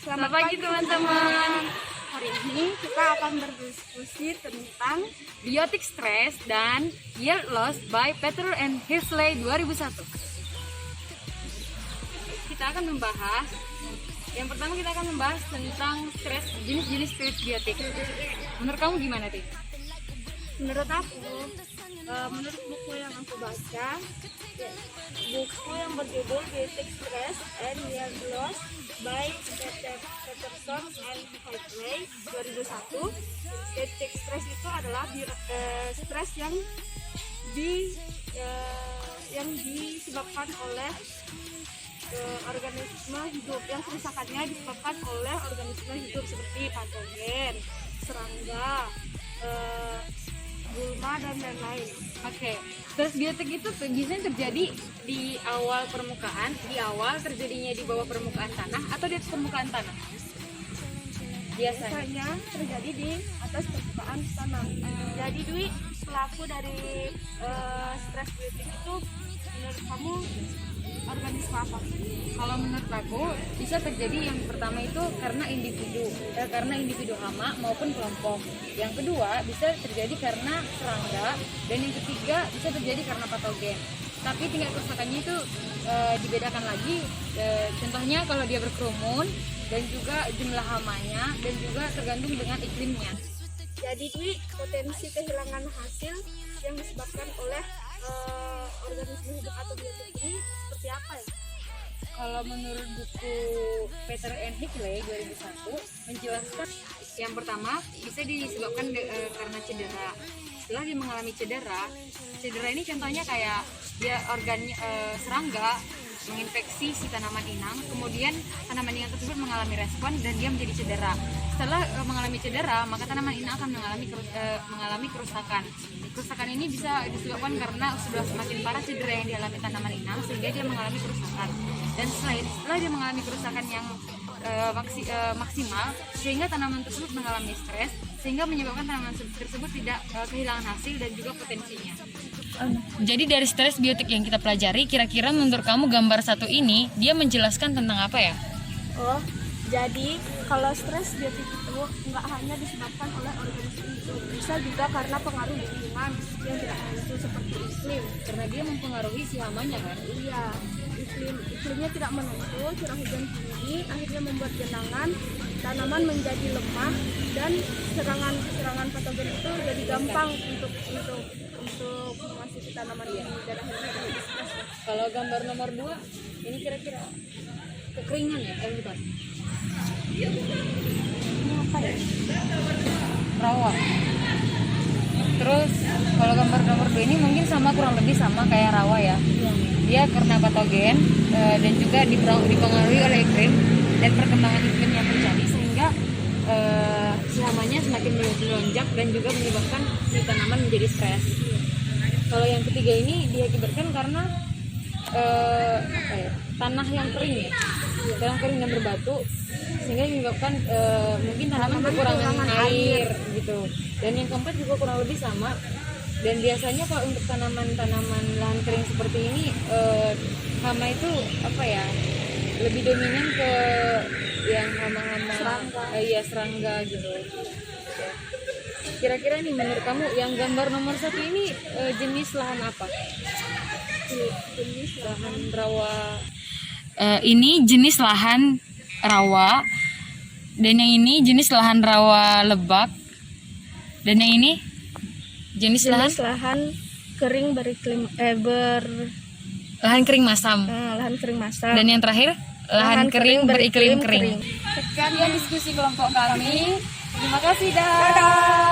Selamat pagi teman-teman. Hari ini kita akan berdiskusi tentang Biotic Stress dan Yield Loss by Peter and Hisley 2001. Kita akan membahas, yang pertama kita akan membahas tentang stres, jenis-jenis stres biotik. Menurut kamu gimana, Ti? menurut aku, menurut buku yang aku baca, buku yang berjudul Biotic Stress and Yield Loss by Peterson and Hisley 2001. Biotic stress itu adalah stres yang disebabkan oleh organisme hidup, yang kerusakannya disebabkan oleh organisme hidup seperti patogen, serangga, gulma dan lain-lain. Oke, stres biotik itu biasanya terjadi di awal permukaan, di awal terjadinya di bawah permukaan tanah atau di atas permukaan tanah? Biasanya terjadi di atas permukaan tanah. Jadi Dwi, pelaku dari stres biotik itu menurut kamu organisme apa? Kalau menurut aku bisa terjadi yang pertama itu karena individu hama maupun kelompok. Yang kedua bisa terjadi karena serangga, dan yang ketiga bisa terjadi karena patogen. Tapi tingkat kerusakannya itu dibedakan lagi. Contohnya kalau dia berkerumun, dan juga jumlah hamanya, dan juga tergantung dengan iklimnya. Jadi Dwi, potensi kehilangan hasil yang disebabkan oleh organisme hidup atau biotik ini seperti apa ya? Kalau menurut buku Peter and Hisley 2001 menjelaskan yang pertama bisa disebabkan karena cedera. Setelah dia mengalami cedera ini contohnya kayak dia serangga menginfeksi si tanaman inang, kemudian tanaman inang tersebut mengalami respon dan dia menjadi cedera. Setelah mengalami cedera, maka tanaman inang akan mengalami kerusakan. Kerusakan ini bisa disebabkan karena sudah semakin parah cedera yang dialami tanaman inang sehingga dia mengalami kerusakan. Dan setelah dia mengalami kerusakan yang maksimal, sehingga tanaman tersebut mengalami stres, sehingga menyebabkan tanaman tersebut tidak kehilangan hasil dan juga potensinya. Jadi dari stres biotik yang kita pelajari, kira-kira menurut kamu gambar satu ini dia menjelaskan tentang apa ya? Oh, jadi kalau stres biotik itu nggak hanya disebabkan oleh organisme hidup, bisa juga karena pengaruh lingkungan yang tidak menentu seperti iklim. Karena dia mempengaruhi si hamanya kan? Iya, iklimnya tidak menentu, curah hujan tinggi, akhirnya membuat genangan, tanaman menjadi lemah, dan serangan patogen itu jadi gampang untuk memasuki tanaman ini, dan akhirnya jadi stres. Kalau gambar nomor 2, ini kira-kira kekeringan ya? Bukan. Ini apa ya? Rawa. Terus kalau gambar nomor 2 ini mungkin kurang lebih sama kayak rawa ya. Dia karena patogen dan juga dipengaruhi oleh iklim dan perkembangan iklim yang terjadi, sehingga si hamanya semakin melonjak dan juga menyebabkan si tanaman menjadi stres. Kalau yang ketiga ini diakibatkan karena tanah yang kering ya, tanah kering dan berbatu, sehingga menyebabkan mungkin tanaman kekurangan air gitu. Dan yang keempat juga kurang lebih sama. Dan biasanya kalau untuk tanaman lahan kering seperti ini, hama itu lebih dominan ke yang hama-hama serangga gitu. Kira-kira nih menurut kamu yang gambar nomor 1 ini jenis lahan apa? Jenis Lahan rawa. Ini jenis lahan rawa, dan yang ini jenis lahan rawa lebak, dan yang ini jenis lahan kering lahan kering masam. Lahan kering masam. Dan yang terakhir lahan kering beriklim kering. Sekian Diskusi kelompok kami. Terima kasih, dah.